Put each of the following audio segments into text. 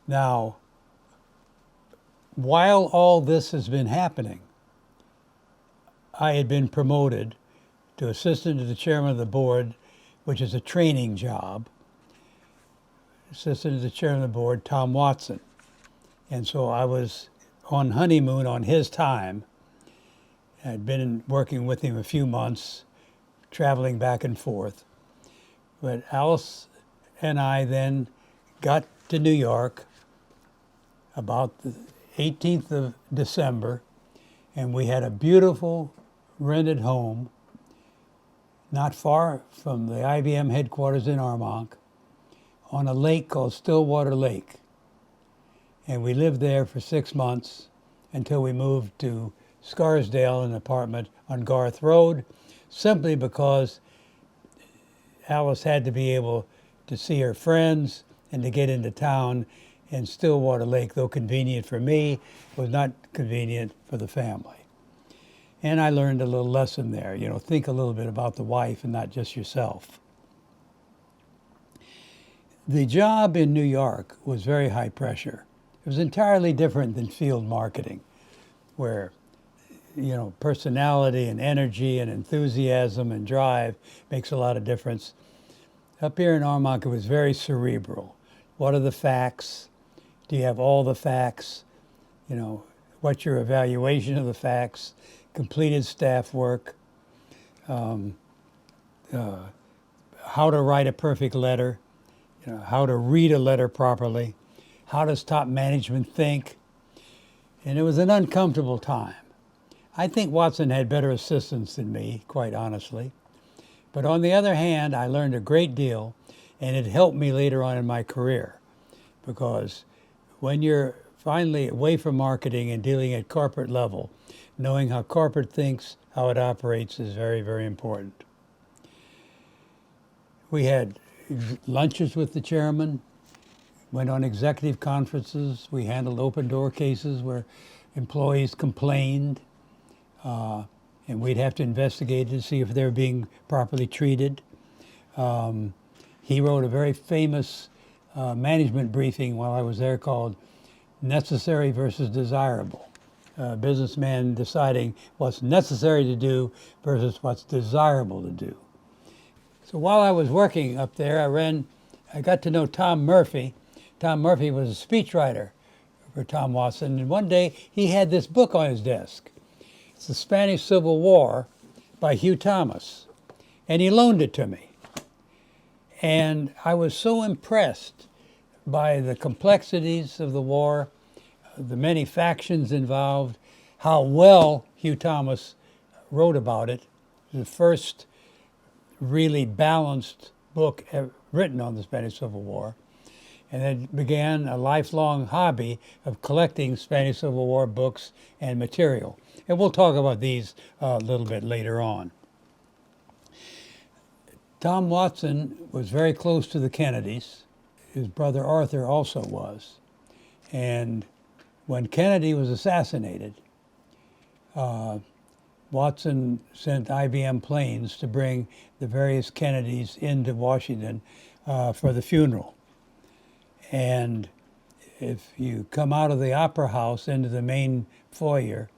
Now, while all this has been happening, I had been promoted to assistant to the chairman of the board, which is a training job. Assistant to the chairman of the board, Tom Watson. And so I was on honeymoon on his time. I'd been working with him a few months, traveling back and forth. But Alice and I then got to New York about the 18th of December, and we had a beautiful rented home not far from the IBM headquarters in Armonk on a lake called Stillwater Lake. And we lived there for 6 months until we moved to Scarsdale, an apartment on Garth Road, simply because Alice had to be able to see her friends and to get into town, and Stillwater Lake, though convenient for me, was not convenient for the family. And I learned a little lesson there, think a little bit about the wife and not just yourself. The job in New York was very high pressure. It was entirely different than field marketing, where personality and energy and enthusiasm and drive makes a lot of difference. Up here in Armonk, it was very cerebral. What are the facts? Do you have all the facts? What's your evaluation of the facts? Completed staff work, how to write a perfect letter, how to read a letter properly, how does top management think? And it was an uncomfortable time. I think Watson had better assistants than me, quite honestly. But on the other hand, I learned a great deal, and it helped me later on in my career, because when you're finally away from marketing and dealing at corporate level, knowing how corporate thinks, how it operates is very, very important. We had lunches with the chairman, went on executive conferences. We handled open door cases where employees complained, and we'd have to investigate to see if they were being properly treated. He wrote a very famous management briefing while I was there called Necessary versus Desirable. Businessman deciding what's necessary to do versus what's desirable to do. So while I was working up there, I got to know Tom Murphy. Tom Murphy was a speechwriter for Tom Watson, and one day he had this book on his desk. It's The Spanish Civil War by Hugh Thomas, and he loaned it to me. And I was so impressed by the complexities of the war, the many factions involved, how well Hugh Thomas wrote about it. The first really balanced book written on the Spanish Civil War. And it began a lifelong hobby of collecting Spanish Civil War books and material. And we'll talk about these a little bit later on. Tom Watson was very close to the Kennedys. His brother Arthur also was. And when Kennedy was assassinated, Watson sent IBM planes to bring the various Kennedys into Washington for the funeral. And if you come out of the Opera House into the main foyer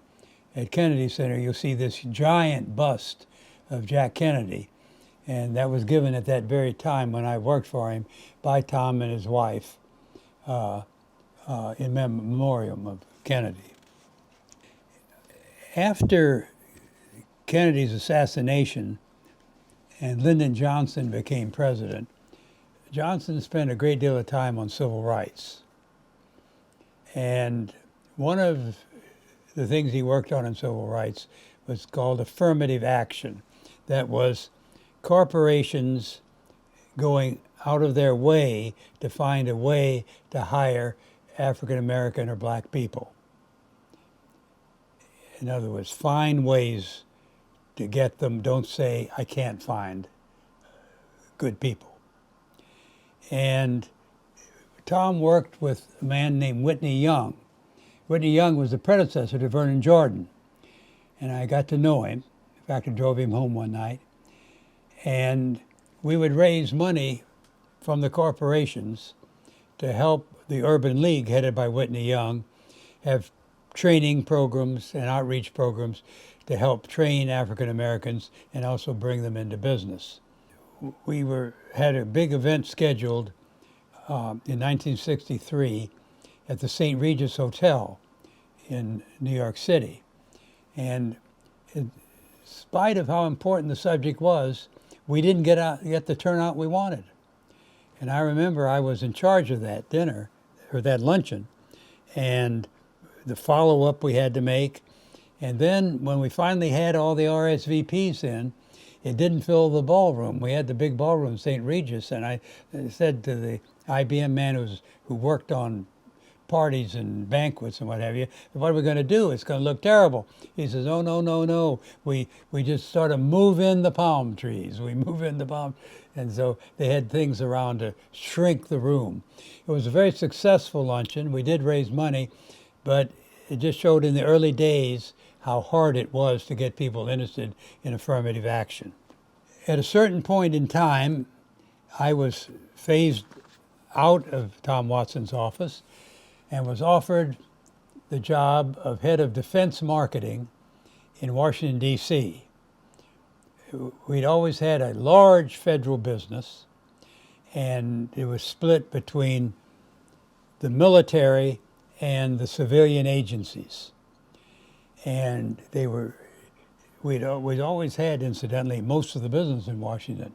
at Kennedy Center, you'll see this giant bust of Jack Kennedy. And that was given at that very time when I worked for him by Tom and his wife. In memoriam of Kennedy. After Kennedy's assassination and Lyndon Johnson became president, Johnson spent a great deal of time on civil rights. And one of the things he worked on in civil rights was called affirmative action. That was corporations going out of their way to find a way to hire African American or black people. In other words, find ways to get them. Don't say, I can't find good people. And Tom worked with a man named Whitney Young. Whitney Young was the predecessor to Vernon Jordan. And I got to know him. In fact, I drove him home one night. And we would raise money from the corporations to help the Urban League, headed by Whitney Young, have training programs and outreach programs to help train African Americans and also bring them into business. We had a big event scheduled in 1963 at the St. Regis Hotel in New York City. And in spite of how important the subject was, we didn't get the turnout we wanted. And I remember I was in charge of that dinner, or that luncheon, and the follow-up we had to make. And then when we finally had all the RSVPs in, it didn't fill the ballroom. We had the big ballroom, St. Regis, and I said to the IBM man who worked on parties and banquets and what have you, what are we going to do? It's going to look terrible. He says, oh, no, no, no. We just sort of move in the palm trees. We move in the palm. And so they had things around to shrink the room. It was a very successful luncheon. We did raise money, but it just showed in the early days how hard it was to get people interested in affirmative action. At a certain point in time, I was phased out of Tom Watson's office and was offered the job of head of defense marketing in Washington, D.C. We'd always had a large federal business, and it was split between the military and the civilian agencies. And we'd always had, incidentally, most of the business in Washington.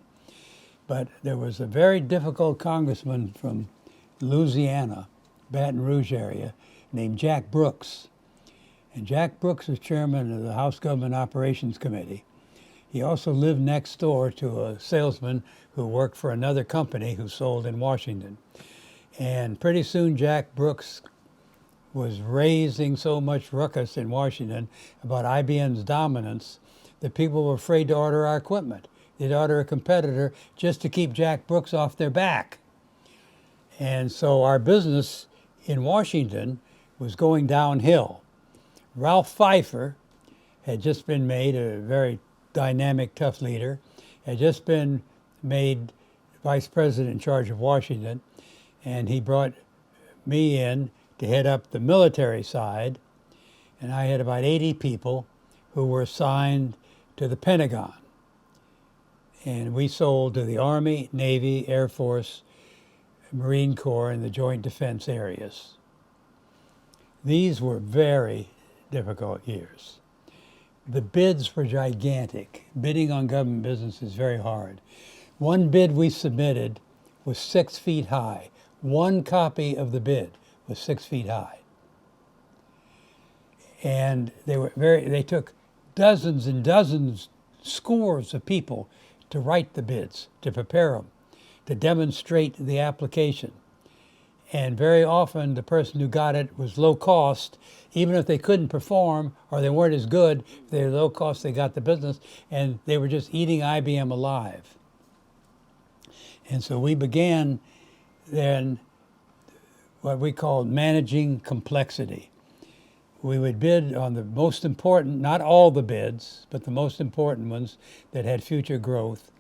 But there was a very difficult congressman from Louisiana, Baton Rouge area, named Jack Brooks. And Jack Brooks was chairman of the House Government Operations Committee. He also lived next door to a salesman who worked for another company who sold in Washington. And pretty soon Jack Brooks was raising so much ruckus in Washington about IBM's dominance that people were afraid to order our equipment. They'd order a competitor just to keep Jack Brooks off their back. And so our business in Washington was going downhill. Ralph Pfeiffer had just been made a very dynamic, tough leader, had just been made vice president in charge of Washington, and he brought me in to head up the military side, and I had about 80 people who were assigned to the Pentagon. And we sold to the Army, Navy, Air Force, Marine Corps, and the Joint Defense areas. These were very difficult years. The bids were gigantic. Bidding on government business is very hard. One bid we submitted was 6 feet high. One copy of the bid was 6 feet high. And they took dozens and dozens, scores of people to write the bids, to prepare them, to demonstrate the application. And very often the person who got it was low cost. Even if they couldn't perform or they weren't as good, if they were low cost, they got the business, and they were just eating IBM alive. And so we began then what we called managing complexity. We would bid on the most important, not all the bids, but the most important ones that had future growth.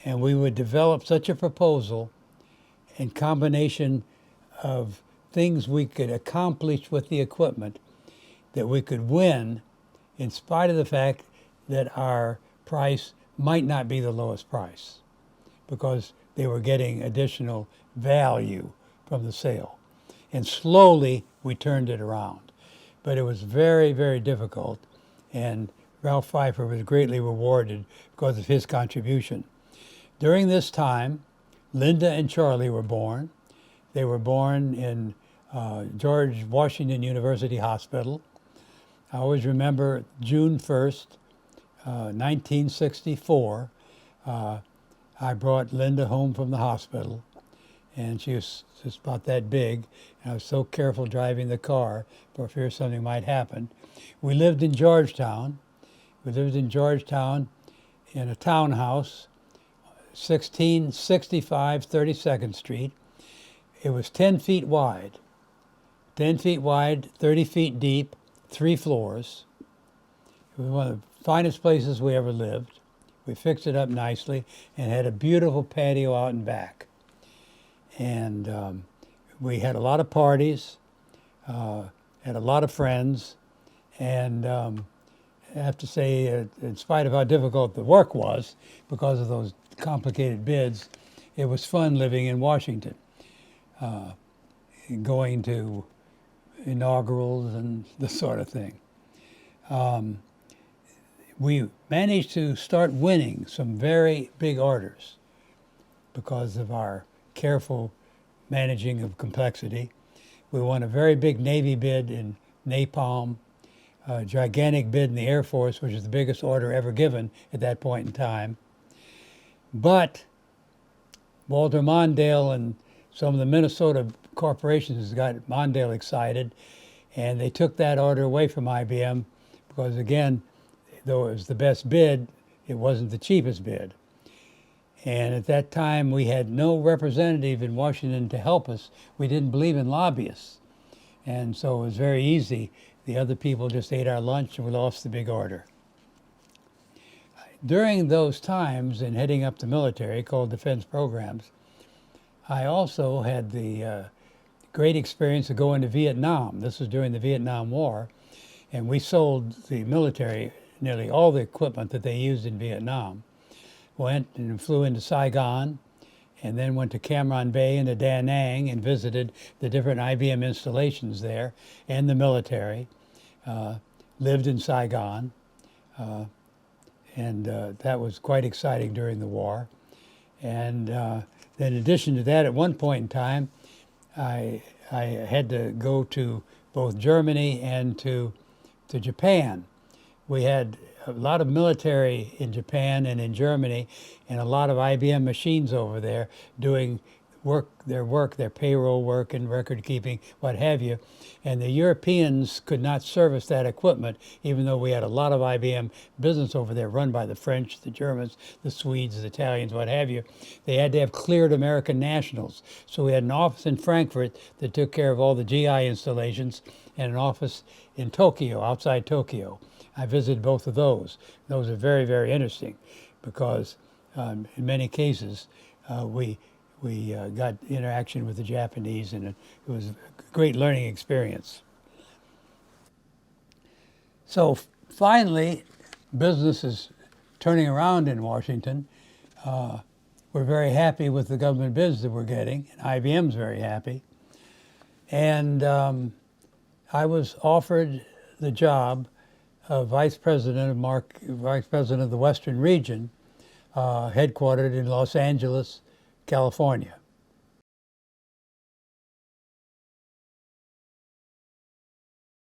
And we would develop such a proposal in combination of things we could accomplish with the equipment that we could win in spite of the fact that our price might not be the lowest price because they were getting additional value from the sale. And slowly we turned it around. But it was very, very difficult, and Ralph Pfeiffer was greatly rewarded because of his contribution. During this time, Linda and Charlie were born. They were born in George Washington University Hospital. I always remember June 1st, 1964. I brought Linda home from the hospital, and she was just about that big, and I was so careful driving the car for fear something might happen. We lived in Georgetown. We lived in Georgetown in a townhouse, 1665 32nd Street. It was 10 feet wide, 30 feet deep, 3 floors. It was one of the finest places we ever lived. We fixed it up nicely and had a beautiful patio out and back. And we had a lot of parties, had a lot of friends, and I have to say, in spite of how difficult the work was, because of those complicated bids, it was fun living in Washington, going to inaugurals and this sort of thing. We managed to start winning some very big orders because of our careful managing of complexity. We won a very big Navy bid in napalm, a gigantic bid in the Air Force, which is the biggest order ever given at that point in time. But Walter Mondale and some of the Minnesota corporations got Mondale excited, and they took that order away from IBM because, again, though it was the best bid, it wasn't the cheapest bid. And at that time, we had no representative in Washington to help us. We didn't believe in lobbyists. And so it was very easy. The other people just ate our lunch and we lost the big order. During those times in heading up the military, called defense programs, I also had the great experience of going to Vietnam. This was during the Vietnam War. And we sold the military nearly all the equipment that they used in Vietnam. Went and flew into Saigon, and then went to Cam Ranh Bay and to Da Nang and visited the different IBM installations there and the military. Lived in Saigon, and that was quite exciting during the war. And then in addition to that, at one point in time, I had to go to both Germany and to Japan. We had a lot of military in Japan and in Germany, and a lot of IBM machines over there doing their payroll work and record keeping, what have you. And the Europeans could not service that equipment, even though we had a lot of IBM business over there run by the French, the Germans, the Swedes, the Italians, what have you. They had to have cleared American nationals. So we had an office in Frankfurt that took care of all the GI installations, and an office in Tokyo, outside Tokyo. I visited both of those. Those are very, very interesting because in many cases we got interaction with the Japanese, and it was a great learning experience. So finally, business is turning around in Washington. We're very happy with the government bids that we're getting, and IBM's very happy. And I was offered the job of Vice President of the Western Region, headquartered in Los Angeles, California.